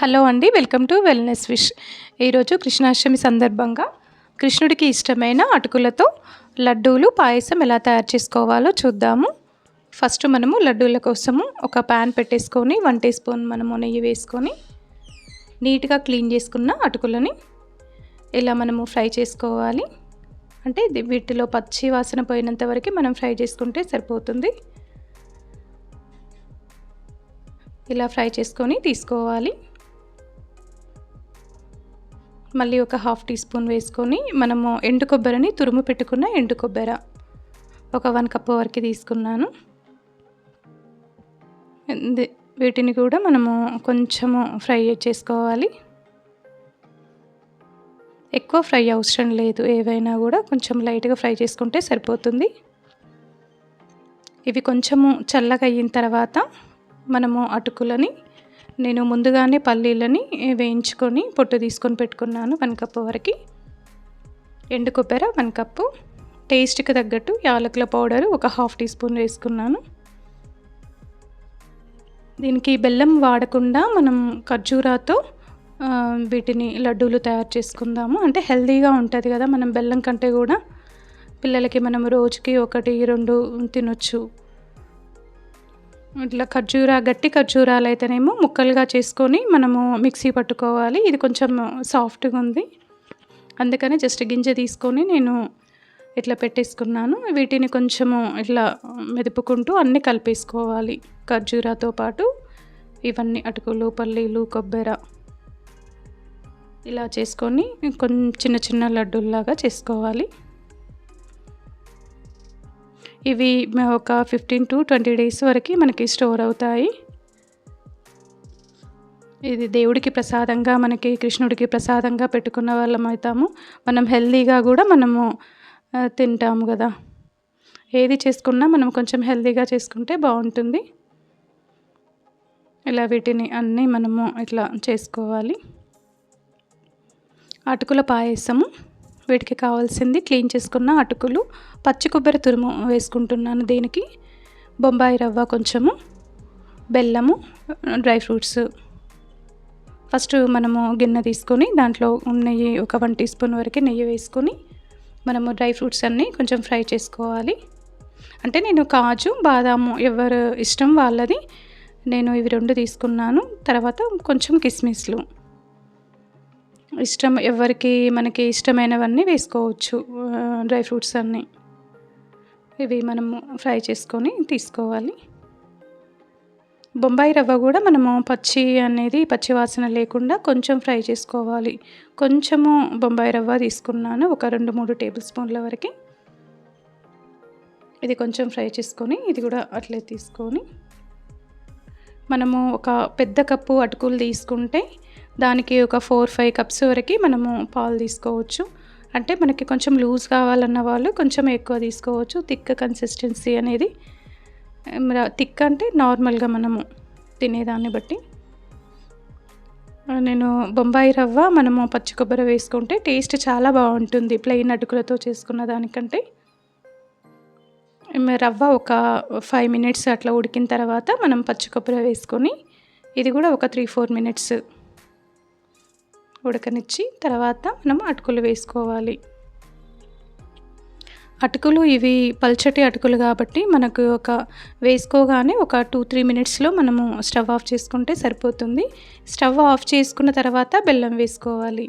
Hello అండి, welcome to wellness wish. ఈరోజు కృష్ణాష్టమి సందర్భంగా కృష్ణుడికి ఇష్టమైన అటుకులతో లడ్డూలు పాయసం ఎలా తయారు చేసుకోవాలో చూద్దాము. ఫస్ట్ మనము లడ్డూల కోసము ఒక ప్యాన్ పెట్టేసుకొని 1 టీ స్పూన్ మనము నెయ్యి వేసుకొని నీట్గా క్లీన్ చేసుకున్న అటుకులని ఇలా మనము ఫ్రై చేసుకోవాలి. అంటే వీటిలో పచ్చి వాసన పోయినంత వరకు మనం ఫ్రై చేసుకుంటే సరిపోతుంది. ఇలా ఫ్రై చేసుకొని తీసుకోవాలి. మళ్ళీ ఒక 1/2 టీ స్పూన్ వేసుకొని మనము ఎండు కొబ్బరిని తురుము పెట్టుకున్న ఎండు కొబ్బరి ఒక 1 కప్ వరకు తీసుకున్నాను. వీటిని కూడా మనము కొంచెము ఫ్రై చేసుకోవాలి. ఎక్కువ ఫ్రై అవసరం లేదు, ఏవైనా కూడా కొంచెం లైట్గా ఫ్రై చేసుకుంటే సరిపోతుంది. ఇవి కొంచెము చల్లగా అయిన తర్వాత మనము అటుకులని నేను ముందుగానే పల్లీలని వేయించుకొని పొట్టు తీసుకొని పెట్టుకున్నాను 1 కప్ వరకు. ఎండు కొబ్బరి 1 కప్పు, టేస్ట్కి తగ్గట్టు యాలకుల పౌడర్ ఒక 1/2 టీ స్పూన్ వేసుకున్నాను. దీనికి బెల్లం వాడకుండా మనం ఖర్జూరాతో వీటిని లడ్డూలు తయారు చేసుకుందాము. అంటే హెల్తీగా ఉంటుంది కదా, మనం బెల్లం కంటే కూడా పిల్లలకి మనం రోజుకి 1, 2 తినొచ్చు. ఇట్లా గట్టి ఖర్జూరాలు అయితేనేమో ముక్కలుగా చేసుకొని మనము మిక్సీ పట్టుకోవాలి. ఇది కొంచెం సాఫ్ట్గా ఉంది, అందుకని జస్ట్ గింజ తీసుకొని నేను ఇట్లా పెట్టేసుకున్నాను. వీటిని కొంచెము ఇట్లా మెదుపుకుంటూ అన్నీ కలిపేసుకోవాలి. ఖర్జూరాతో పాటు ఇవన్నీ అటుకులు, పల్లీలు, కొబ్బరి ఇలా చేసుకొని చిన్న చిన్న లడ్డూల్లాగా చేసుకోవాలి. ఇవి ఒక 15 to 20 డేస్ వరకు మనకి స్టోర్ అవుతాయి. ఇది దేవుడికి ప్రసాదంగా, మనకి కృష్ణుడికి ప్రసాదంగా పెట్టుకున్న వాళ్ళం అవుతాము. మనం హెల్తీగా కూడా మనము తింటాము కదా. ఏది చేసుకున్నా మనం కొంచెం హెల్తీగా చేసుకుంటే బాగుంటుంది. ఇలా వీటిని అన్నీ మనము ఇట్లా చేసుకోవాలి. అటుకుల పాయసము, వీటికి కావాల్సింది క్లీన్ చేసుకున్న అటుకులు, పచ్చి కొబ్బరి తురుము వేసుకుంటున్నాను. దీనికి బొంబాయి రవ్వ కొంచెము, బెల్లము, డ్రై ఫ్రూట్స్. ఫస్ట్ మనము గిన్నె తీసుకొని దాంట్లో నెయ్యి ఒక 1 టీ స్పూన్ వరకు నెయ్యి వేసుకొని మనము డ్రై ఫ్రూట్స్ అన్నీ కొంచెం ఫ్రై చేసుకోవాలి. అంటే నేను కాజు, బాదాము ఎవరు ఇష్టం వాళ్ళది, నేను ఇవి 2 తీసుకున్నాను. తర్వాత కొంచెం కిస్మిస్లు, ఇష్టం ఎవరికి మనకి ఇష్టమైనవన్నీ వేసుకోవచ్చు డ్రై ఫ్రూట్స్ అన్నీ. ఇవి మనము ఫ్రై చేసుకొని తీసుకోవాలి. బొంబాయి రవ్వ కూడా మనము పచ్చి వాసన లేకుండా కొంచెం ఫ్రై చేసుకోవాలి. కొంచెము బొంబాయి రవ్వ తీసుకున్నాను, ఒక 2-3 టేబుల్ స్పూన్ల వరకు. ఇది కొంచెం ఫ్రై చేసుకొని ఇది కూడా అట్లే తీసుకొని మనము ఒక పెద్ద కప్పు అటుకులు తీసుకుంటే దానికి ఒక 4-5 కప్స్ వరకు మనము పాలు తీసుకోవచ్చు. అంటే మనకి కొంచెం లూజ్ కావాలన్న వాళ్ళు కొంచెం ఎక్కువ తీసుకోవచ్చు. థిక్ కన్సిస్టెన్సీ అనేది, థిక్ అంటే నార్మల్గా మనము తినేదాన్ని బట్టి. నేను బొంబాయి రవ్వ మనము పచ్చి కొబ్బరి వేసుకుంటే టేస్ట్ చాలా బాగుంటుంది ప్లెయిన్ అటుకులతో చేసుకున్న దానికంటే. రవ్వ ఒక 5 మినిట్స్ అట్లా ఉడికిన తర్వాత మనం పచ్చి కొబ్బరి వేసుకొని ఇది కూడా ఒక 3-4 మినిట్స్ ఉడకనిచ్చి తర్వాత మనం అటుకులు వేసుకోవాలి. అటుకులు ఇవి పల్చటి అటుకులు కాబట్టి మనకు వేసుకోగానే ఒక 2-3 మినిట్స్లో మనము స్టవ్ ఆఫ్ చేసుకుంటే సరిపోతుంది. స్టవ్ ఆఫ్ చేసుకున్న తర్వాత బెల్లం వేసుకోవాలి.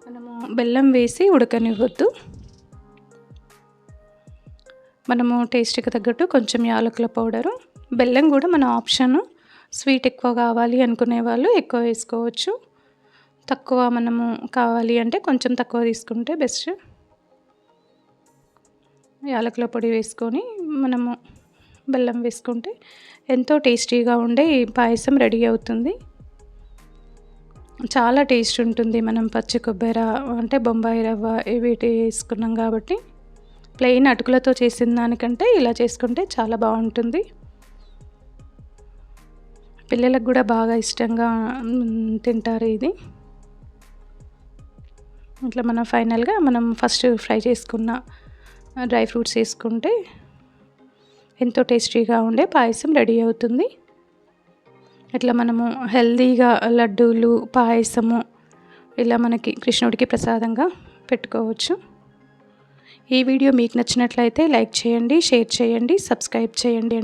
మనము బెల్లం వేసి ఉడకనివ్వద్దు. మనము టేస్ట్కి తగ్గట్టు కొంచెం యాలకుల పౌడరు, బెల్లం కూడా మన ఆప్షను. స్వీట్ ఎక్కువ కావాలి అనుకునే వాళ్ళు ఎక్కువ వేసుకోవచ్చు, తక్కువ మనము కావాలి అంటే కొంచెం తక్కువ తీసుకుంటే బెస్ట్. యాలకుల పొడి వేసుకొని మనము బెల్లం వేసుకుంటే ఎంతో టేస్టీగా ఉండే ఈ పాయసం రెడీ అవుతుంది. చాలా టేస్ట్ ఉంటుంది. మనం పచ్చి కొబ్బరి అంటే బొంబాయి రవ్వ వీటి వేసుకున్నాం కాబట్టి ప్లెయిన్ అటుకులతో చేసిన దానికంటే ఇలా చేసుకుంటే చాలా బాగుంటుంది. పిల్లలకు కూడా బాగా ఇష్టంగా తింటారు ఇది. ఇట్లా మనం ఫైనల్గా మనం ఫస్ట్ ఫ్రై చేసుకున్న డ్రై ఫ్రూట్స్ వేసుకుంటే ఎంతో టేస్టీగా ఉండే పాయసం రెడీ అవుతుంది. ఇట్లా మనము హెల్తీగా లడ్డూలు, పాయసము ఇలా మనకి కృష్ణుడికి ప్రసాదంగా పెట్టుకోవచ్చు. ఈ వీడియో మీకు నచ్చినట్లయితే లైక్ చేయండి, షేర్ చేయండి, సబ్స్క్రైబ్ చేయండి.